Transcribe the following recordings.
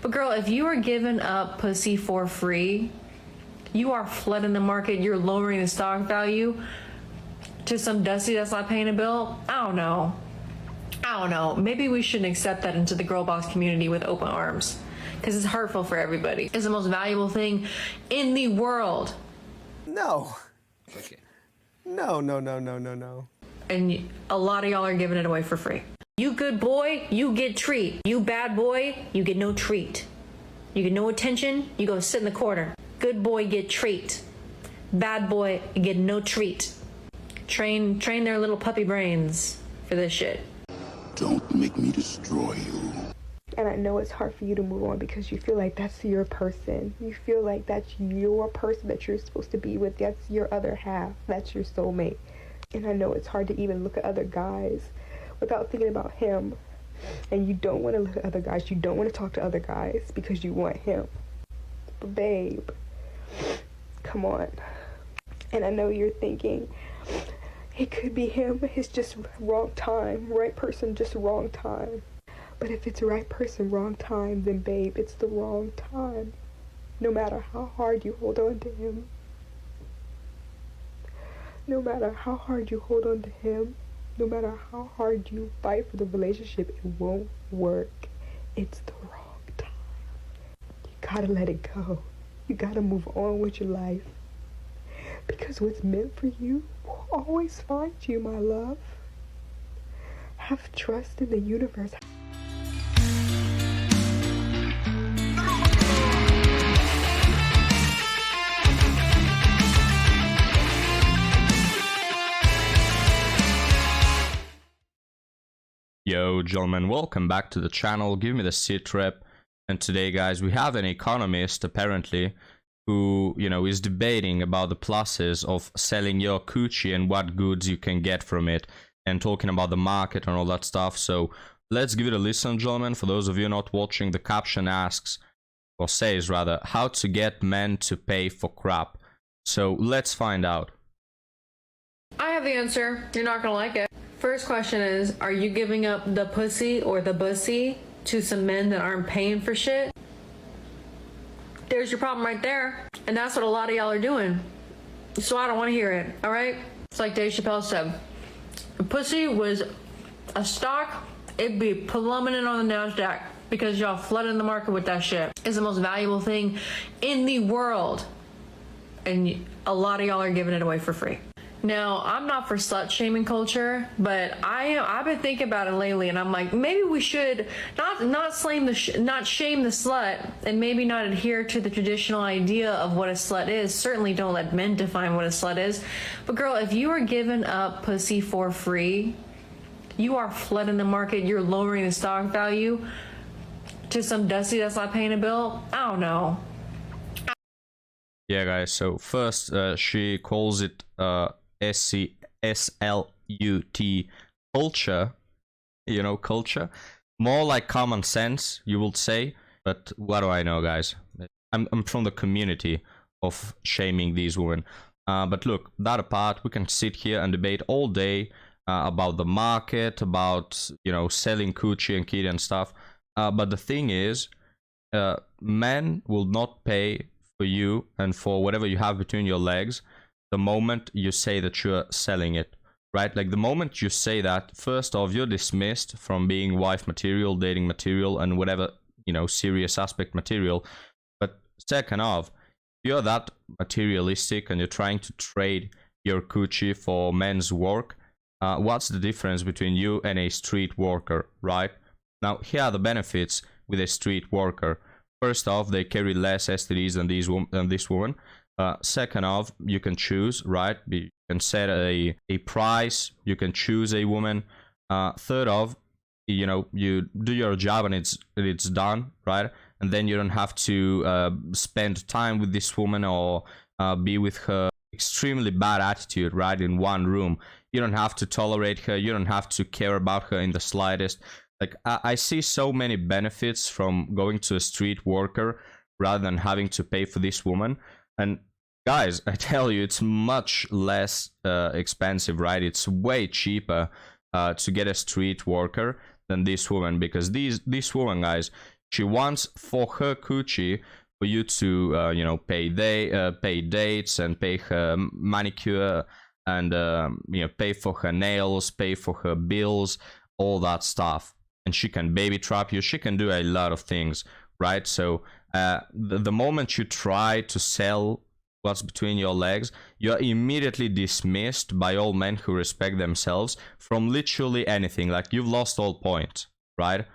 But girl, if you are giving up pussy for free, you are flooding the market, you're lowering the stock value to some dusty that's not paying a bill. I don't know. Maybe we shouldn't accept that into the girl boss community with open arms, because it's hurtful for everybody. It's the most valuable thing in the world. No. Okay. No. And a lot of y'all are giving it away for free. You good boy, you get treat. You bad boy, you get no treat. You get no attention, you go sit in the corner. Good boy get treat. Bad boy get no treat. Train their little puppy brains for this shit. Don't make me destroy you. And I know it's hard for you to move on because you feel like that's your person. You feel like that's your person that you're supposed to be with. That's your other half. That's your soulmate. And I know it's hard to even look at other guys without thinking about him. And you don't want to look at other guys. You don't want to talk to other guys because you want him. But babe, come on. And I know you're thinking, it could be him. It's just wrong time. Right person, just wrong time. But if it's right person, wrong time, then babe, it's the wrong time. No matter how hard you hold on to him. No matter how hard you hold on to him. No matter how hard you fight for the relationship, it won't work. It's the wrong time. You gotta let it go. You gotta move on with your life. Because what's meant for you will always find you, my love. Have trust in the universe. Yo gentlemen, welcome back to the channel. Give me the sit rep. And today guys, we have an economist apparently who, is debating about the pluses of selling your coochie and what goods you can get from it, and talking about the market and all that stuff. So let's give it a listen, gentlemen. For those of you not watching, the caption asks, or says rather, how to get men to pay for crap. So let's find out. I have the answer. You're not gonna like it. First question is, are you giving up the pussy or the bussy to some men that aren't paying for shit? There's your problem right there. And that's what a lot of y'all are doing. So I don't want to hear it, all right? It's like Dave Chappelle said. If pussy was a stock, it'd be plummeting on the NASDAQ because y'all flooding the market with that shit. It's the most valuable thing in the world. And a lot of y'all are giving it away for free. Now, I'm not for slut shaming culture, but I've been thinking about it lately, and I'm like, maybe we should not shame the slut, and maybe not adhere to the traditional idea of what a slut is. Certainly don't let men define what a slut is. But girl, if you are giving up pussy for free, you are flooding the market, you're lowering the stock value to some dusty that's not paying a bill. I don't know. Yeah guys, so first she calls it SLUT culture, culture, more like common sense, you would say. But what do I know, guys? I'm from the community of shaming these women. But look, that apart, we can sit here and debate all day about the market, about selling coochie and kitty and stuff. But the thing is, men will not pay for you and for whatever you have between your legs the moment you say that you're selling it, right? Like the moment you say that, first off, you're dismissed from being wife material, dating material, and whatever, serious aspect material. But second off, you're that materialistic and you're trying to trade your coochie for men's work. What's the difference between you and a street worker, right? Now, here are the benefits with a street worker. First off, they carry less STDs than this woman. Second off, you can choose, right? You can set a price. You can choose a woman. Third off, you do your job and it's done, right? And then you don't have to spend time with this woman or be with her extremely bad attitude, right? In one room. You don't have to tolerate her. You don't have to care about her in the slightest. Like, I see so many benefits from going to a street worker rather than having to pay for this woman. And guys, I tell you, it's much less expensive, right? It's way cheaper to get a street worker than this woman, because this woman, guys, She wants for her coochie for you to, you know, pay dates and pay her manicure and, you know, pay for her nails, pay for her bills, all that stuff. And she can baby trap you. She can do a lot of things, right? So the moment you try to sell what's between your legs, you're immediately dismissed by all men who respect themselves from literally anything. Like, you've lost all point, right?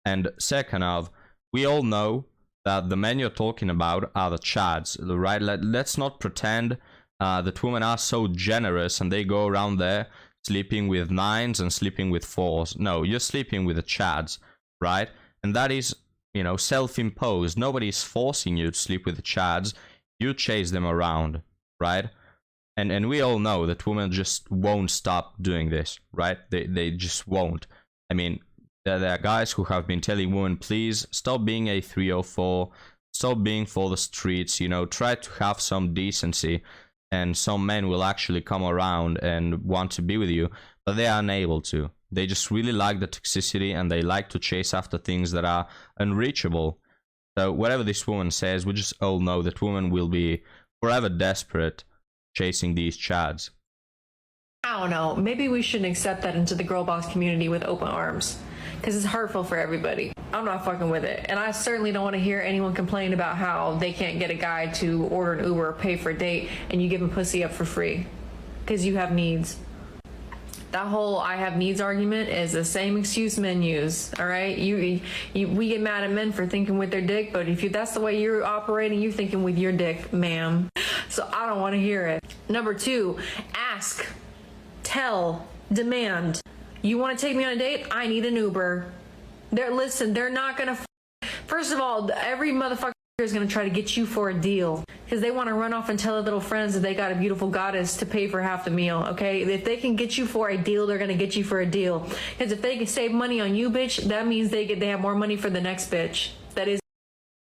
And second of, we all know that the men you're talking about are the chads, right? Let's not pretend that women are so generous and they go around there sleeping with 9s and sleeping with 4s. No, you're sleeping with the chads, right? And that is, you know, self-imposed. Nobody's forcing you to sleep with the chads. You chase them around, right? And we all know that women just won't stop doing this, right? They just won't. I mean, there are guys who have been telling women, please stop being a 304, stop being for the streets, you know, try to have some decency. And some men will actually come around and want to be with you, but they are unable to. They just really like the toxicity and they like to chase after things that are unreachable. So whatever this woman says, we just all know that women will be forever desperate chasing these chads. I don't know. Maybe we shouldn't accept that into the girl boss community with open arms, because it's hurtful for everybody. I'm not fucking with it. And I certainly don't want to hear anyone complain about how they can't get a guy to order an Uber or pay for a date and you give him pussy up for free because you have needs. That whole I have needs argument is the same excuse men use, all right? We get mad at men for thinking with their dick, but if that's the way you're operating, you're thinking with your dick, ma'am. So I don't want to hear it. Number 2, ask, tell, demand. You want to take me on a date? I need an Uber. They're not going to... First of all, every motherfucker is going to try to get you for a deal because they want to run off and tell their little friends that they got a beautiful goddess to pay for half the meal, okay? If they can get you for a deal, they're going to get you for a deal. Because if they can save money on you, bitch, that means they have more money for the next bitch. That is...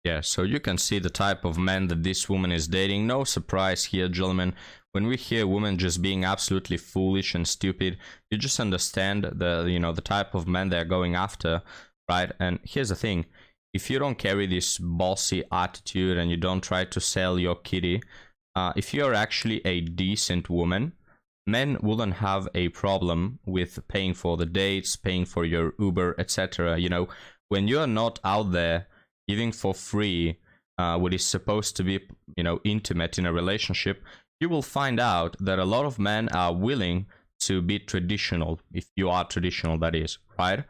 Yeah, so you can see the type of man that this woman is dating. No surprise here, gentlemen. When we hear women just being absolutely foolish and stupid, you just understand the type of men they're going after, right? And here's the thing. If you don't carry this bossy attitude and you don't try to sell your kitty, if you're actually a decent woman, men wouldn't have a problem with paying for the dates, paying for your Uber, etc. You know, when you're not out there giving for free what is supposed to be, you know, intimate in a relationship, you will find out that a lot of men are willing to be traditional, if you are traditional, that is, right?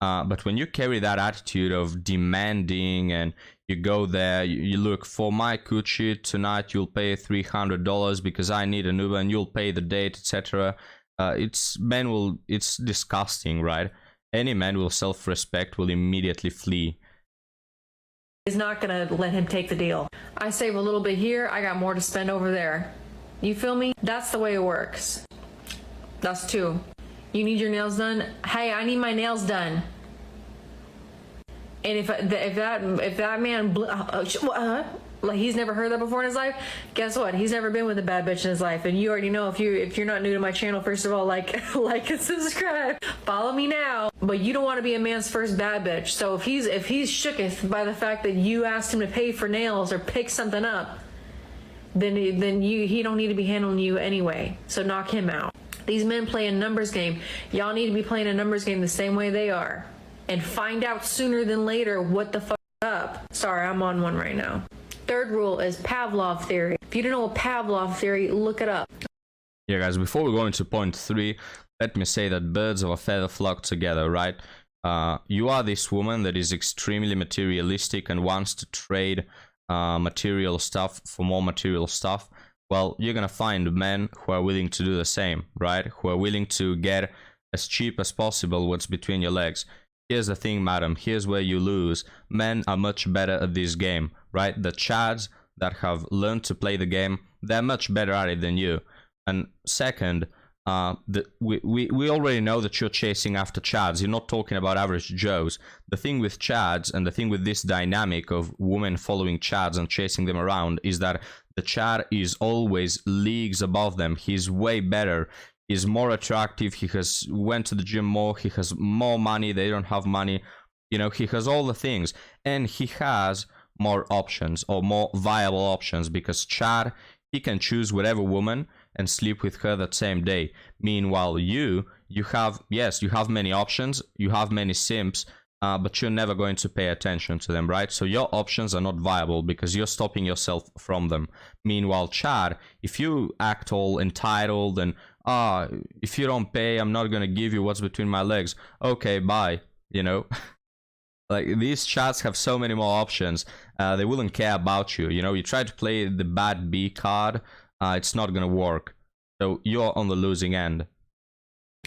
But when you carry that attitude of demanding and you go there, you look, for my coochie tonight, you'll pay $300 because I need an Uber and you'll pay the date, etc. It's disgusting, right? Any man with self-respect will immediately flee. Is not going to let him take the deal. I save a little bit here, I got more to spend over there. You feel me? That's the way it works. That's 2. You need your nails done? Hey, I need my nails done. And if that man like he's never heard that before in his life, guess what? He's never been with a bad bitch in his life. And you already know, if you're not new to my channel, first of all, like and subscribe. Follow me now. But you don't want to be a man's first bad bitch. So if he's shooketh by the fact that you asked him to pay for nails or pick something up, then he don't need to be handling you anyway. So knock him out. These men play a numbers game. Y'all need to be playing a numbers game the same way they are. And find out sooner than later what the fuck up. Sorry, I'm on one right now. 3rd rule is Pavlov theory. If you don't know Pavlov theory, look it up. Yeah, guys, before we go into point 3, let me say that birds of a feather flock together, right? You are this woman that is extremely materialistic and wants to trade material stuff for more material stuff. Well, you're gonna find men who are willing to do the same, right? Who are willing to get as cheap as possible what's between your legs. Here's the thing, madam, here's where you lose. Men are much better at this game, right? The chads that have learned to play the game, they're much better at it than you. And second, we already know that you're chasing after chads. You're not talking about average Joes. The thing with chads and the thing with this dynamic of women following chads and chasing them around is that the chad is always leagues above them. He's way better. He's more attractive. He has went to the gym more. He has more money. They don't have money. You know, he has all the things, and he has more options, or more viable options, because Chad, he can choose whatever woman and sleep with her that same day. Meanwhile, you have, yes, you have many options, you have many simps, but you're never going to pay attention to them, right? So your options are not viable because you're stopping yourself from them. Meanwhile, Chad, if you act all entitled and, if you don't pay, I'm not gonna give you what's between my legs. Okay, bye, you know? Like, these chats have so many more options. They wouldn't care about you. You know, you try to play the bad B card, it's not gonna work. So you're on the losing end.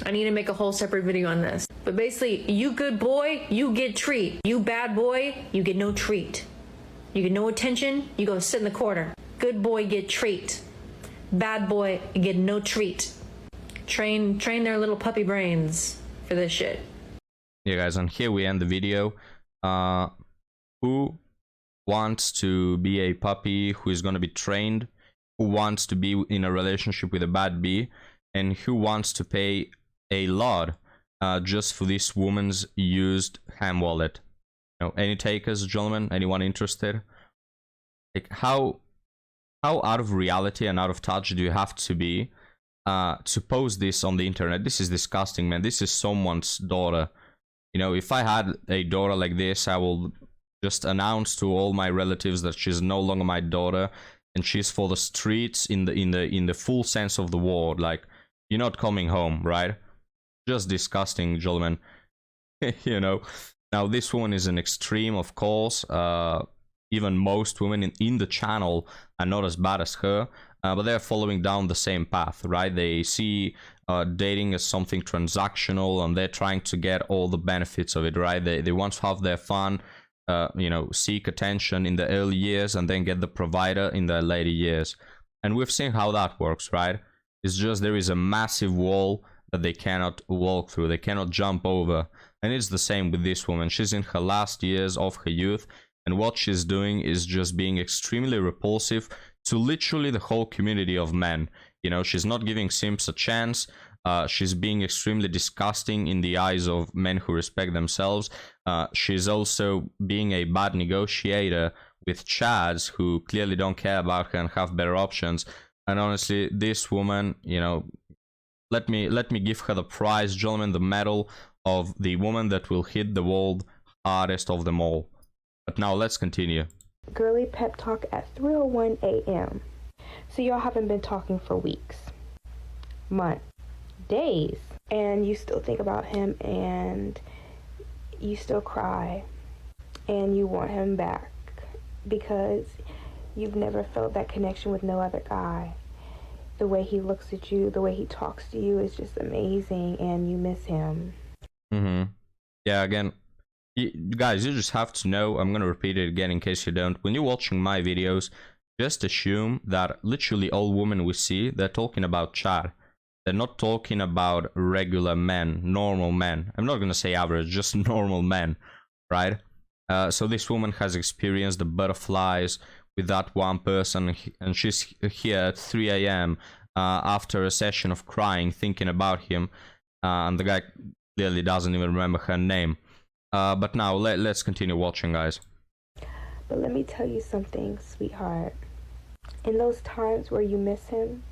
I need to make a whole separate video on this. But basically, you good boy, you get treat. You bad boy, you get no treat. You get no attention, you go sit in the corner. Good boy get treat. Bad boy get no treat. Train their little puppy brains for this shit. Yeah, guys, and here we end the video. Who wants to be a puppy who is going to be trained? Who wants to be in a relationship with a bad bee? And who wants to pay a lot just for this woman's used ham wallet? You know, any takers, gentlemen? Anyone interested? Like, how out of reality and out of touch do you have to be to post this on the internet? This is disgusting, man. This is someone's daughter. You know, if I had a daughter like this, I will just announce to all my relatives that she's no longer my daughter, and she's for the streets in the full sense of the word. Like, you're not coming home, right? Just disgusting, gentlemen. You know. Now, this woman is an extreme, of course. Even most women in the channel are not as bad as her, but they're following down the same path, right? They see dating as something transactional, and they're trying to get all the benefits of it, right? They want to have their fun, you know, seek attention in the early years, and then get the provider in the later years. And we've seen how that works, right? It's just there is a massive wall that they cannot walk through, they cannot jump over. And it's the same with this woman. She's in her last years of her youth, and what she's doing is just being extremely repulsive to literally the whole community of men. You know, she's not giving simps a chance. She's being extremely disgusting in the eyes of men who respect themselves. She's also being a bad negotiator with chads who clearly don't care about her and have better options. And honestly, this woman, you know, let me give her the prize, gentlemen, the medal of the woman that will hit the world hardest of them all. But now let's continue. Girly pep talk at 3:01 a.m. So y'all haven't been talking for weeks, months, days, and you still think about him, and you still cry, and you want him back because you've never felt that connection with no other guy. The way he looks at you, the way he talks to you is just amazing, and you miss him. Yeah, again, guys, you just have to know, I'm gonna repeat it again in case you don't. When you're watching my videos, just assume that literally all women we see, they're talking about Chad. They're not talking about regular men, normal men. I'm not gonna say average, just normal men, right? So this woman has experienced the butterflies with that one person, and she's here at 3 a.m. After a session of crying, thinking about him, and the guy clearly doesn't even remember her name. But now let's continue watching, guys. But let me tell you something, sweetheart. In those times where you miss him,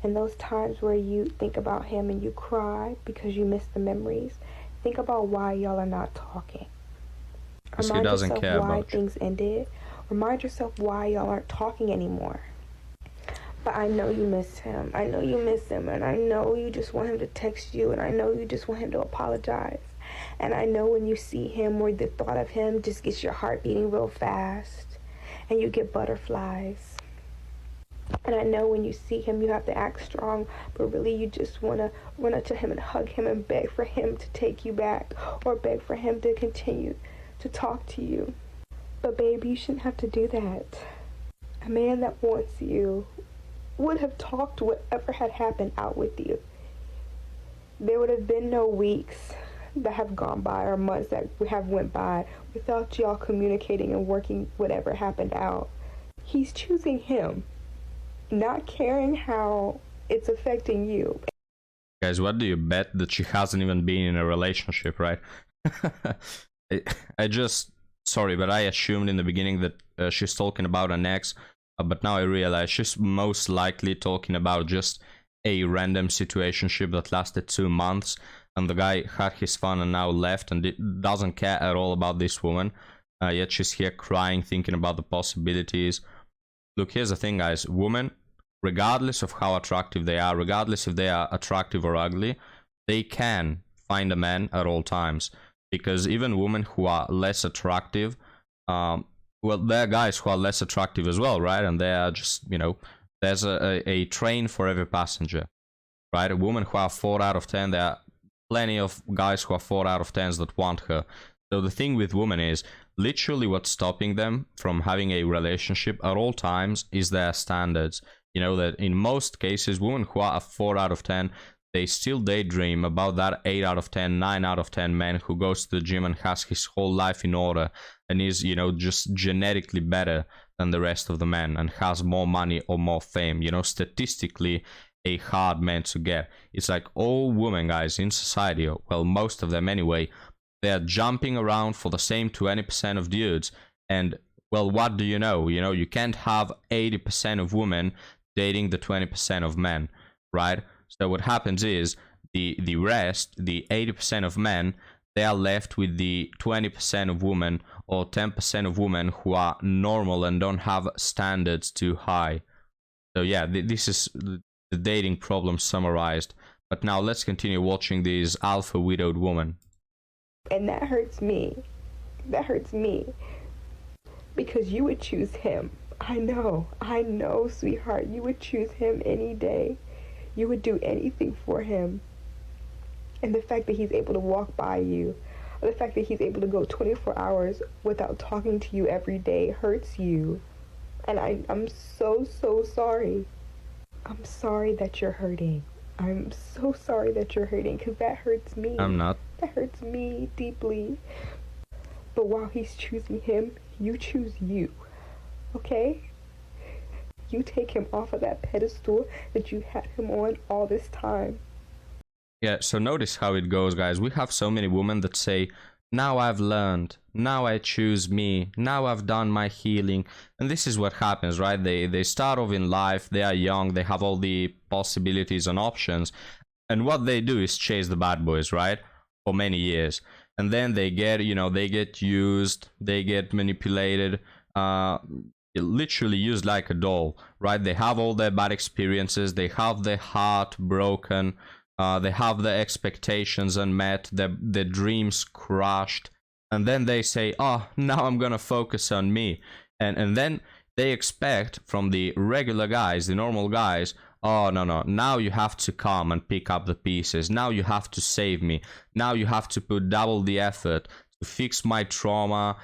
in those times where you think about him and you cry because you miss the memories, think about why y'all are not talking. Remind yourself why things ended. Remind yourself why y'all aren't talking anymore. But I know you miss him. I know you miss him, and I know you just want him to text you, and I know you just want him to apologize. And I know when you see him or the thought of him just gets your heart beating real fast, and you get butterflies. And I know when you see him, you have to act strong, but really you just want to run up to him and hug him and beg for him to take you back, or beg for him to continue to talk to you. But baby, you shouldn't have to do that. A man that wants you would have talked whatever had happened out with you. There would have been no weeks that have gone by or months that have went by without y'all communicating and working whatever happened out. He's choosing him, not caring how it's affecting you. Guys, what do you bet that she hasn't even been in a relationship, right? I just, sorry, but I assumed in the beginning that she's talking about an ex, but now I realize she's most likely talking about just a random situationship that lasted 2 months, and the guy had his fun and now left and doesn't care at all about this woman. Yet she's here crying, thinking about the possibilities. Look, here's the thing, guys. Women, regardless of how attractive they are, regardless if they are attractive or ugly, they can find a man at all times. Because even women who are less attractive, well, there are guys who are less attractive as well, right? And they are just, you know, there's a train for every passenger, right? A woman who are 4 out of 10, there are plenty of guys who are 4 out of 10s that want her. So the thing with women is, literally what's stopping them from having a relationship at all times is their standards. You know, that in most cases, women who are a 4 out of 10, they still daydream about that 8 out of 10, 9 out of 10 man who goes to the gym and has his whole life in order and is, you know, just genetically better than the rest of the men and has more money or more fame. You know, statistically, a hard man to get. It's like all women, guys, in society, well, most of them anyway, they're jumping around for the same 20% of dudes. And, well, what do you know? You know, you can't have 80% of women dating the 20% of men, right? So what happens is the rest, the 80% of men, they are left with the 20% of women or 10% of women who are normal and don't have standards too high. So yeah, this is the dating problem summarized. But now let's continue watching this alpha widowed woman. And that hurts me. That hurts me. Because you would choose him. I know, sweetheart. You would choose him any day. You would do anything for him. And the fact that he's able to walk by you, or the fact that he's able to go 24 hours without talking to you every day hurts you. And I'm so sorry. I'm sorry that you're hurting. I'm so sorry that you're hurting, because that hurts me. I'm not. That hurts me deeply. But while he's choosing him, you choose you. Okay? You take him off of that pedestal that you had him on all this time. Yeah, so notice how it goes, guys. We have so many women that say, now I've learned, now I choose me, now I've done my healing. And this is what happens, right? They start off in life, they are young, they have all the possibilities and options. And what they do is chase the bad boys, right? For many years. And then they get, you know, they get used, they get manipulated, literally used like a doll, right? They have all their bad experiences, they have their heart broken, they have their expectations unmet, their dreams crushed, and then they say, oh, now I'm gonna focus on me. And then they expect from the regular guys, the normal guys, oh, no, now you have to come and pick up the pieces, now you have to save me, now you have to put double the effort to fix my trauma,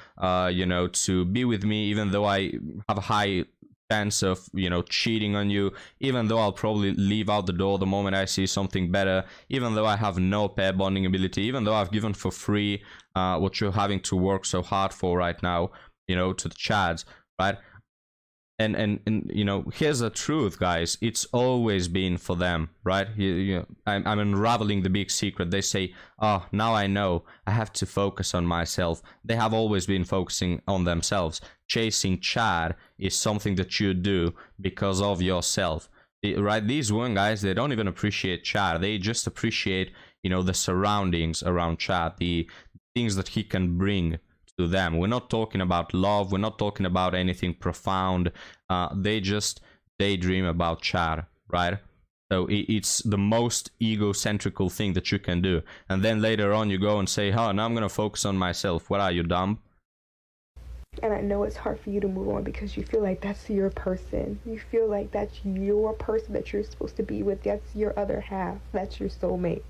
you know, to be with me even though I have a high chance of, you know, cheating on you, even though I'll probably leave out the door the moment I see something better, even though I have no pair bonding ability, even though I've given for free what you're having to work so hard for right now, you know, to the chads, right? And you know, here's the truth, guys. It's always been for them, right? I'm unraveling the big secret. They say, oh, now I know. I have to focus on myself. They have always been focusing on themselves. Chasing Chad is something that you do because of yourself, right? These women, guys, they don't even appreciate Chad. They just appreciate, you know, the surroundings around Chad, the things that he can bring to them. We're not talking about love, we're not talking about anything profound. They just daydream about Chad, right? So it's the most egocentrical thing that you can do. And then later on you go and say, oh, now I'm gonna focus on myself. What are you, dumb? And I know it's hard for you to move on because you feel like that's your person. You feel like that's your person that you're supposed to be with. That's your other half. That's your soulmate.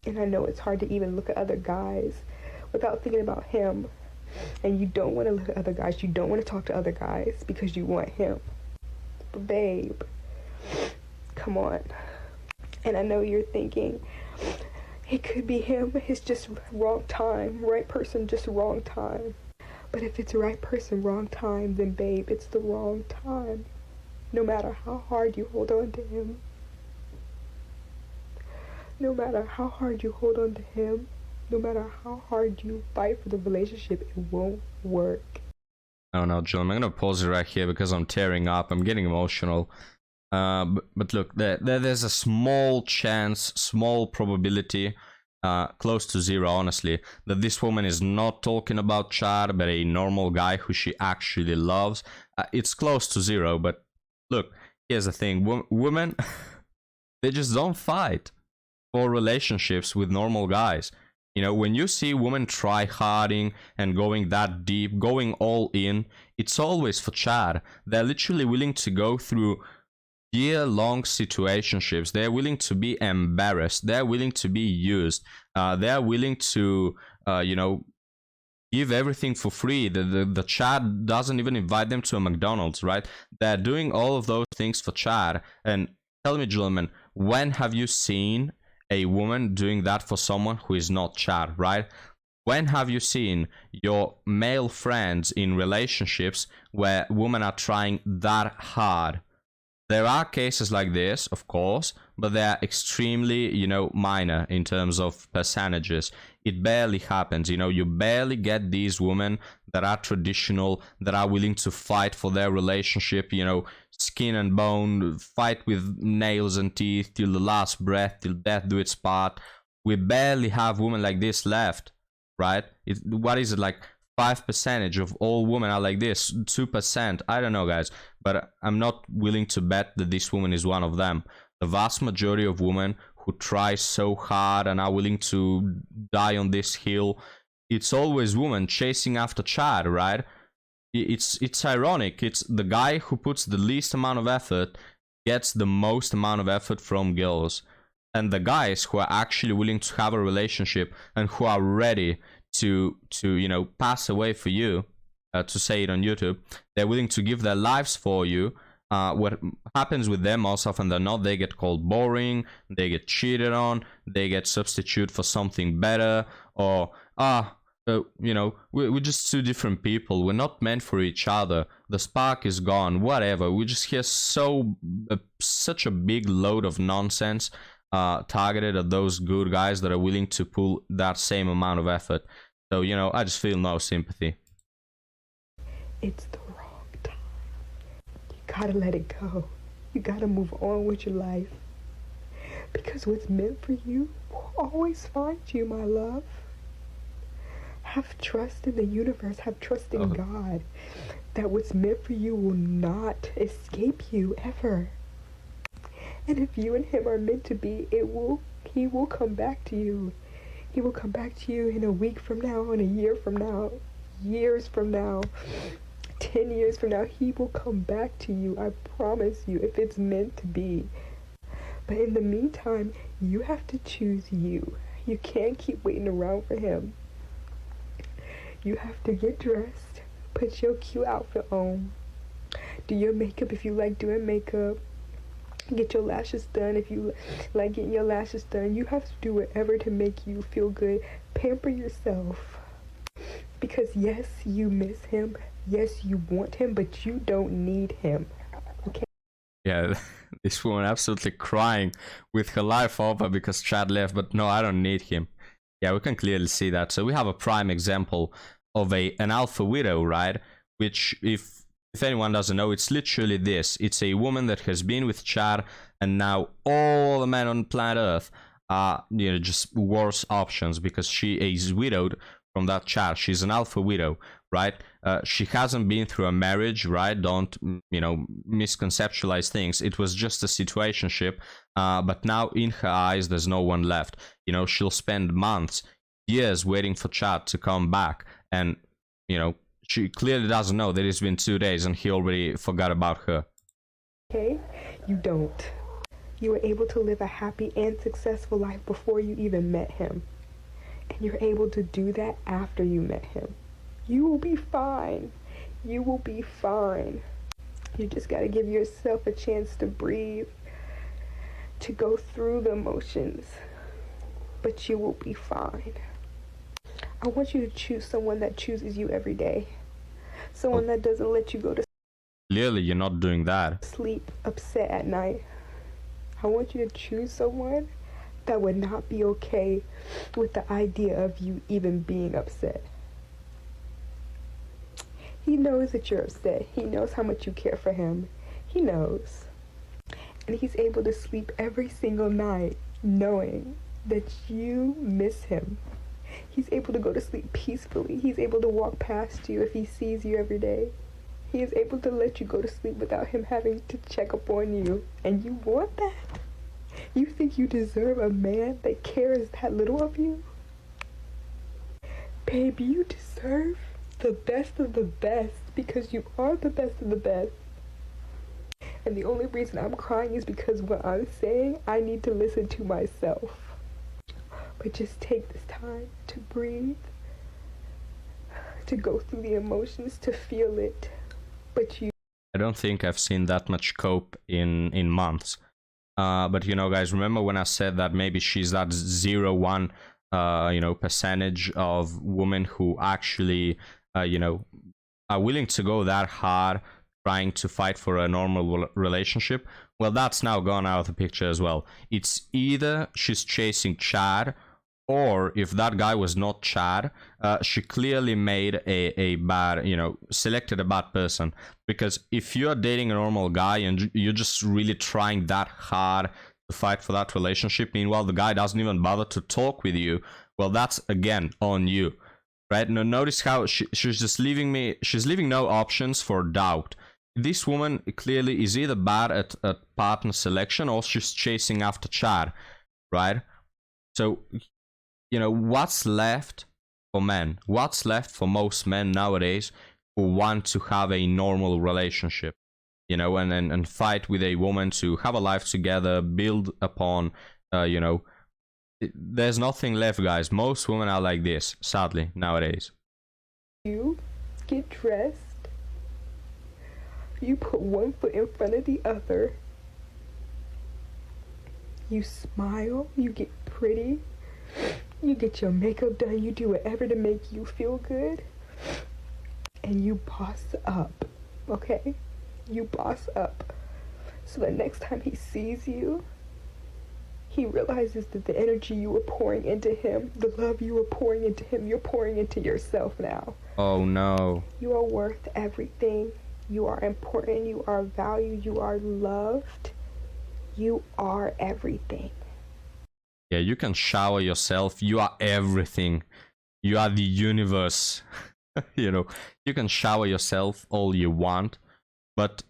And I know it's hard to even look at other guys without thinking about him. And you don't want to look at other guys. You don't want to talk to other guys because you want him. But babe, come on. And I know you're thinking, it could be him. It's just wrong time. Right person, just wrong time. But if it's right person, wrong time, then babe, it's the wrong time. No matter how hard you hold on to him. No matter how hard you hold on to him, No matter how hard you fight for the relationship, it won't work. Oh no, John, I'm gonna pause it right here because I'm tearing up. I'm getting emotional. But look, there's a small chance, small probability, close to zero, honestly, that this woman is not talking about Chad, but a normal guy who she actually loves. It's close to zero, but look, here's the thing. Women, they just don't fight for relationships with normal guys. You know, when you see women try harding and going that deep, going all in, it's always for Chad. They're literally willing to go through year-long situationships. They're willing to be embarrassed. They're willing to be used. They're willing to, give everything for free. The Chad doesn't even invite them to a McDonald's, right? They're doing all of those things for Chad. And tell me, gentlemen, when have you seen a woman doing that for someone who is not Chad, right? When have you seen your male friends in relationships where women are trying that hard? There are cases like this, of course, but they are extremely, minor in terms of percentages. It barely happens, you barely get these women that are traditional, that are willing to fight for their relationship, skin and bone, fight with nails and teeth till the last breath, till death do its part. We barely have women like this left, right? What is it, like 5% of all women are like this? 2%? I don't know, guys, but I'm not willing to bet that this woman is one of them. The vast majority of women who try so hard and are willing to die on this hill, it's always women chasing after Chad, right? It's ironic. It's the guy who puts the least amount of effort gets the most amount of effort from girls. And the guys who are actually willing to have a relationship and who are ready to pass away for you, to say it on YouTube, they're willing to give their lives for you. What happens with them most often than not, they get called boring, they get cheated on, they get substituted for something better, or we're just two different people, we're not meant for each other, the spark is gone, whatever. We just hear such a big load of nonsense targeted at those good guys that are willing to pull that same amount of effort. So, I just feel no sympathy. It's the wrong time. You gotta let it go. You gotta move on with your life. Because what's meant for you will always find you, my love. Have trust in the universe. Have trust in God. That what's meant for you will not escape you ever. And if you and him are meant to be, he will come back to you. He will come back to you in a week from now, in a year from now, years from now, 10 years from now. He will come back to you, I promise you, if it's meant to be. But in the meantime, you have to choose you. You can't keep waiting around for him. You have to get dressed, put your cute outfit on, do your makeup if you like doing makeup, get your lashes done if you like getting your lashes done. You have to do whatever to make you feel good. Pamper yourself. Because yes, you miss him. Yes, you want him, but you don't need him. Okay? Yeah, this woman absolutely crying with her life over because Chad left, but no, I don't need him. Yeah, we can clearly see that. So we have a prime example of an alpha widow, right? Which, if anyone doesn't know, it's literally this. It's a woman that has been with Chad, and now all the men on planet Earth are, just worse options because she is widowed from that Chad. She's an alpha widow, right? She hasn't been through a marriage, right? Don't, misconceptualize things. It was just a situationship, but now in her eyes, there's no one left. She'll spend months, years waiting for Chad to come back, and, she clearly doesn't know that it's been 2 days and he already forgot about her. Okay? You don't. You were able to live a happy and successful life before you even met him. And you're able to do that after you met him. You will be fine. You will be fine. You just gotta give yourself a chance to breathe, to go through the emotions. But you will be fine. I want you to choose someone that chooses you every day. Someone that doesn't let you go to Clearly, you're not doing that. sleep upset at night. I want you to choose someone that would not be okay with the idea of you even being upset. He knows that you're upset. He knows how much you care for him. He knows. And he's able to sleep every single night knowing that you miss him. He's able to go to sleep peacefully. He's able to walk past you if he sees you every day. He is able to let you go to sleep without him having to check up on you. And you want that? You think you deserve a man that cares that little of you? Babe, you deserve the best of the best because you are the best of the best. And the only reason I'm crying is because what I'm saying, I need to listen to myself. But just take this time to breathe, to go through the emotions, to feel it. But you... I don't think I've seen that much cope in months. But you know, guys, remember when I said that maybe she's that 0.1 you know, percentage of women who actually you know, are willing to go that hard trying to fight for a normal relationship? Well, that's now gone out of the picture as well. It's either she's chasing Chad, or if that guy was not Chad, she clearly made a bad, you know, selected a bad person. Because if you're dating a normal guy and you're just really trying that hard to fight for that relationship, meanwhile the guy doesn't even bother to talk with you, well, that's again on you, right? Now notice how she's just she's leaving no options for doubt. This woman clearly is either bad at partner selection or she's chasing after Chad, right? So, you know, what's left for men? What's left for most men nowadays who want to have a normal relationship, you know, and fight with a woman to have a life together, build upon, you know, there's nothing left, guys. Most women are like this, sadly, nowadays. You get dressed, you put one foot in front of the other, you smile, you get pretty, you get your makeup done, you do whatever to make you feel good, and you boss up, okay? You boss up. So the next time he sees you, he realizes that the energy you were pouring into him, the love you were pouring into him, you're pouring into yourself now. Oh no. You are worth everything. You are important. You are valued. You are loved. You are everything. Yeah, you can shower yourself. You are everything. You are the universe. You know, you can shower yourself all you want, but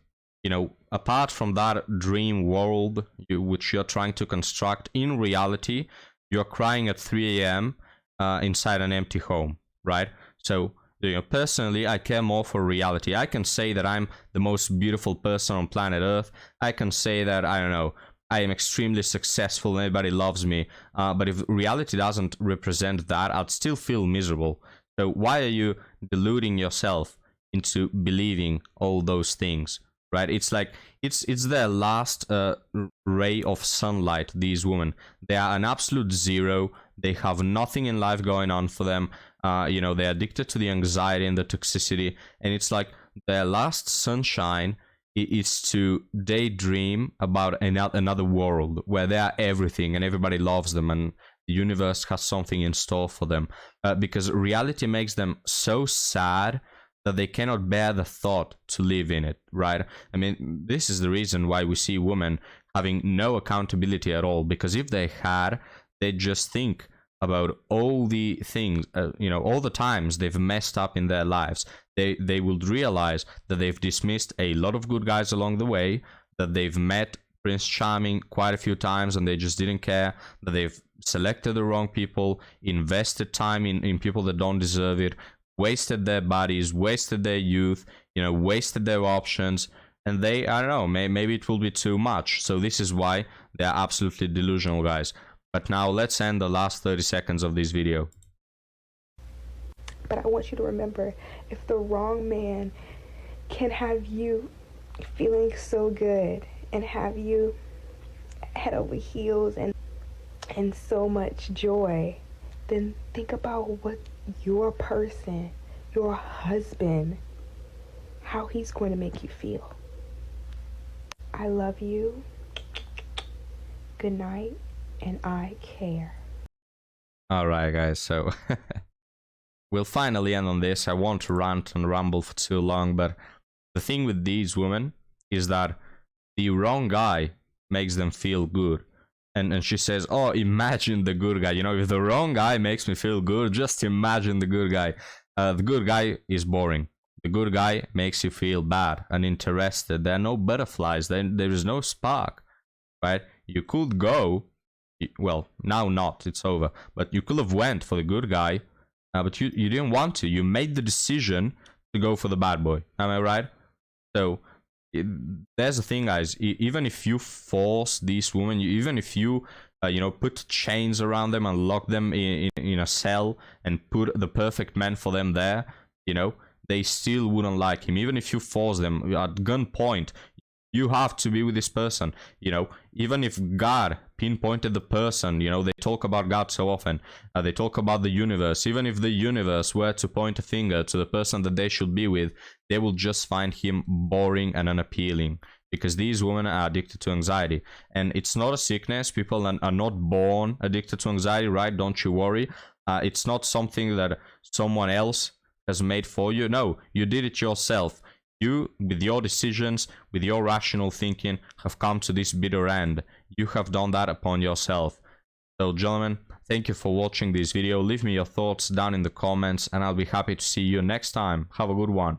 you know, apart from that dream world which you're trying to construct, in reality, you're crying at 3 a.m. Inside an empty home, right? So, you know, personally, I care more for reality. I can say that I'm the most beautiful person on planet Earth. I can say that, I don't know, I am extremely successful and everybody loves me. But if reality doesn't represent that, I'd still feel miserable. So why are you deluding yourself into believing all those things? Right? It's like it's their last ray of sunlight. These women, they are an absolute zero. They have nothing in life going on for them. You know, they're addicted to the anxiety and the toxicity, and it's like their last sunshine is to daydream about another world where they are everything and everybody loves them and the universe has something in store for them. Because reality makes them so sad that they cannot bear the thought to live in it, right? I mean, this is the reason why we see women having no accountability at all, because if they had, they'd just think about all the things, you know, all the times they've messed up in their lives. They would realize that they've dismissed a lot of good guys along the way, that they've met Prince Charming quite a few times and they just didn't care, that they've selected the wrong people, invested time in people that don't deserve it, wasted their bodies, wasted their youth, you know, wasted their options, and they, I don't know, maybe it will be too much. So this is why they're absolutely delusional, guys. But now let's end the last 30 seconds of this video. But I want you to remember, if the wrong man can have you feeling so good and have you head over heels and so much joy, then think about what your person, your husband, how he's going to make you feel. I love you. Good night. and I care. Alright, guys, so we'll finally end on this. I won't rant and ramble for too long, but the thing with these women is that the wrong guy makes them feel good. And she says, oh, imagine the good guy. You know, if the wrong guy makes me feel good, just imagine the good guy. The good guy is boring. The good guy makes you feel bad, uninterested. There are no butterflies. There is no spark, right? You could go, well, now not, it's over. But you could have went for the good guy, but you didn't want to. You made the decision to go for the bad boy. Am I right? So there's the thing, guys. Even if you force these women, even if you you know, put chains around them and lock them in a cell and put the perfect man for them there, you know, they still wouldn't like him. Even if you force them at gunpoint, you have to be with this person. You know, even if God pinpointed the person, you know, they talk about God so often, they talk about the universe. Even if the universe were to point a finger to the person that they should be with, they will just find him boring and unappealing, because these women are addicted to anxiety. And it's not a sickness. People are not born addicted to anxiety, right? Don't you worry. It's not something that someone else has made for you. No, you did it yourself. You, with your decisions, with your rational thinking, have come to this bitter end. You have done that upon yourself. So, gentlemen, thank you for watching this video. Leave me your thoughts down in the comments, and I'll be happy to see you next time. Have a good one.